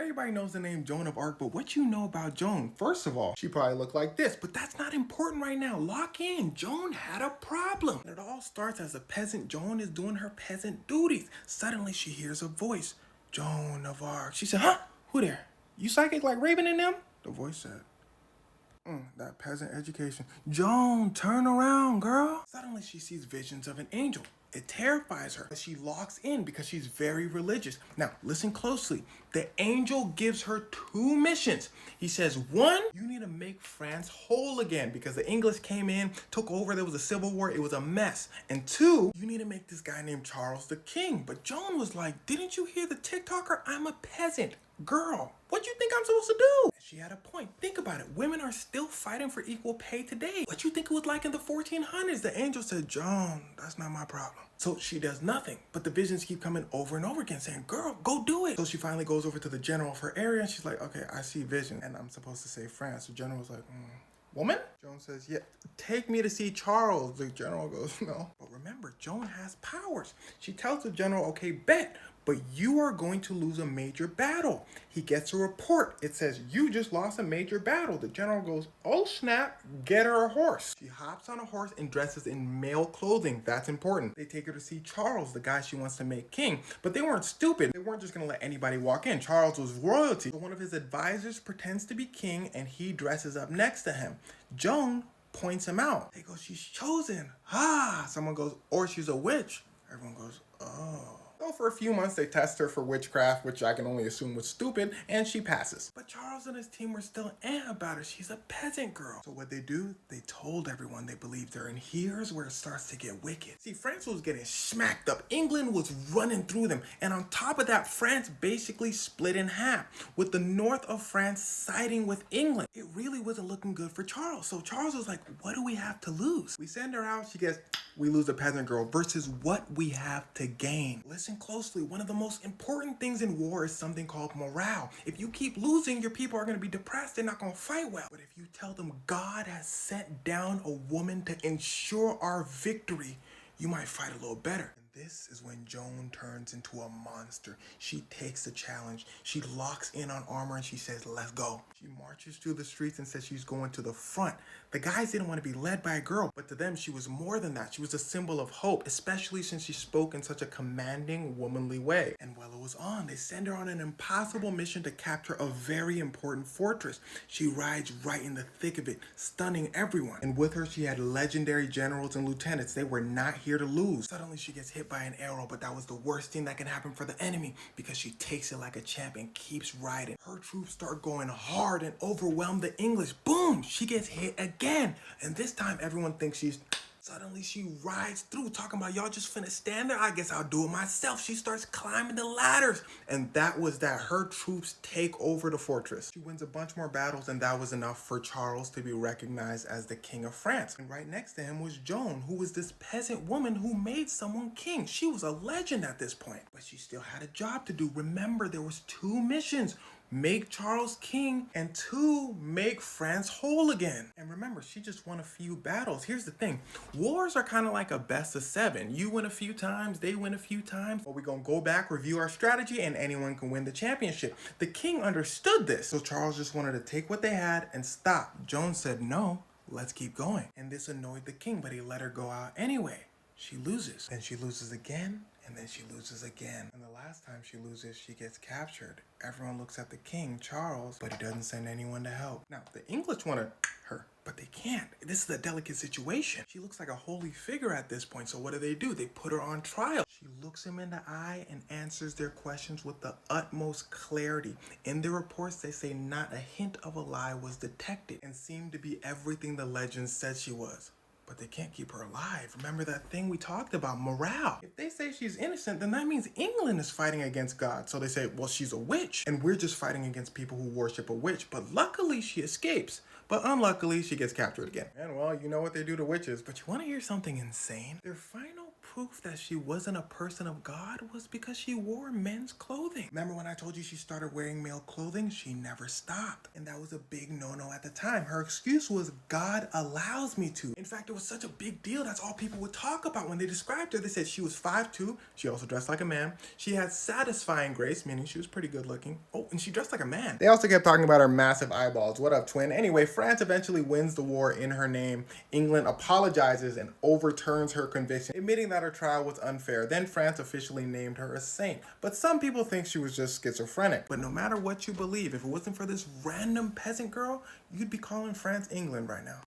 everybody knows the name Joan of Arc, but what you know about Joan? First of all, she probably looked like this, but that's not important right now. Lock in. Joan had a problem. And it all starts as a peasant. Joan is doing her peasant duties. Suddenly she hears a voice. Joan of Arc. She said, huh? Who there? You psychic like Raven and them? The voice said, that peasant education. Joan, turn around, girl. Suddenly she sees visions of an angel. It terrifies her, but she locks in because she's very religious. Now, listen closely. The angel gives her two missions. He says, one, you need to make France whole again because the English came in, took over, there was a civil war, it was a mess. And two, you need to make this guy named Charles the king. But Joan was like, didn't you hear the TikToker? I'm a peasant. Girl, what do you think I'm supposed to do? And she had a point. Think about it. Women are still fighting for equal pay today. What do you think it was like in the 1400s? The angel said, Joan, that's not my problem. So she does nothing, but the visions keep coming over and over again saying, girl, go do it. So she finally goes over to the general of her area and she's like, okay, I see vision and I'm supposed to save France. The general was like, woman? Joan says, yeah, take me to see Charles. The general goes, no. But remember, Joan has powers. She tells the general, okay, bet, but you are going to lose a major battle. He gets a report. It says, you just lost a major battle. The general goes, oh snap, get her a horse. She hops on a horse and dresses in male clothing. That's important. They take her to see Charles, the guy she wants to make king. But they weren't stupid. They weren't just gonna let anybody walk in. Charles was royalty. So one of his advisors pretends to be king and he dresses up next to him. Joan points him out. They go, she's chosen. Someone goes, or she's a witch. Everyone goes, oh. So for a few months, they test her for witchcraft, which I can only assume was stupid, and she passes. But Charles and his team were still about her. She's a peasant girl. So what they do, they told everyone they believed her, and here's where it starts to get wicked. See, France was getting smacked up. England was running through them, and on top of that, France basically split in half, with the north of France siding with England. It really wasn't looking good for Charles. So Charles was like, what do we have to lose? We send her out, she gets, we lose a peasant girl, versus what we have to gain. Listen closely. One of the most important things in war is something called morale. If you keep losing, your people are going to be depressed. They're not going to fight well. But if you tell them God has sent down a woman to ensure our victory, you might fight a little better. This is when Joan turns into a monster. She takes the challenge. She locks in on armor and she says, let's go. She marches through the streets and says she's going to the front. The guys didn't want to be led by a girl, but to them, she was more than that. She was a symbol of hope, especially since she spoke in such a commanding, womanly way. And while it was on, they send her on an impossible mission to capture a very important fortress. She rides right in the thick of it, stunning everyone. And with her, she had legendary generals and lieutenants. They were not here to lose. Suddenly, she gets hit by an arrow, but that was the worst thing that can happen for the enemy because she takes it like a champ and keeps riding. Her troops start going hard and overwhelm the English. Boom! She gets hit again. And this time everyone thinks she's... Suddenly she rides through talking about y'all just finna stand there. I guess I'll do it myself. She starts climbing the ladders. And that was that. Her troops take over the fortress. She wins a bunch more battles and that was enough for Charles to be recognized as the king of France. And right next to him was Joan, who was this peasant woman who made someone king. She was a legend at this point. But she still had a job to do. Remember, there was two missions. Make Charles king, and two, make France whole again. And remember, she just won a few battles. Here's the thing. Wars are kind of like a best of 7. You win a few times, they win a few times. But we're going to go back, review our strategy, and anyone can win the championship. The king understood this. So Charles just wanted to take what they had and stop. Joan said, no, let's keep going. And this annoyed the king, but he let her go out anyway. She loses. And she loses again. And then she loses again. And the last time she loses, she gets captured. Everyone looks at the king, Charles, but he doesn't send anyone to help. Now, the English want her, but they can't. This is a delicate situation. She looks like a holy figure at this point, so what do? They put her on trial. She looks him in the eye and answers their questions with the utmost clarity. In their reports, they say not a hint of a lie was detected and seemed to be everything the legends said she was. But they can't keep her alive. Remember that thing we talked about, morale. If they say she's innocent, then that means England is fighting against God. So they say, well, she's a witch. And we're just fighting against people who worship a witch. But luckily, she escapes. But unluckily, she gets captured again. And well, you know what they do to witches. But you want to hear something insane? Their final proof that she wasn't a person of God was because she wore men's clothing. Remember when I told you she started wearing male clothing? She never stopped. And that was a big no-no at the time. Her excuse was, God allows me to. In fact, it was such a big deal. That's all people would talk about when they described her. They said she was 5'2". She also dressed like a man. She had satisfying grace, meaning she was pretty good looking. Oh, and she dressed like a man. They also kept talking about her massive eyeballs. What up, twin? Anyway, France eventually wins the war in her name. England apologizes and overturns her conviction, admitting that her trial was unfair. Then France officially named her a saint. But some people think she was just schizophrenic. But no matter what you believe, if it wasn't for this random peasant girl, you'd be calling France England right now.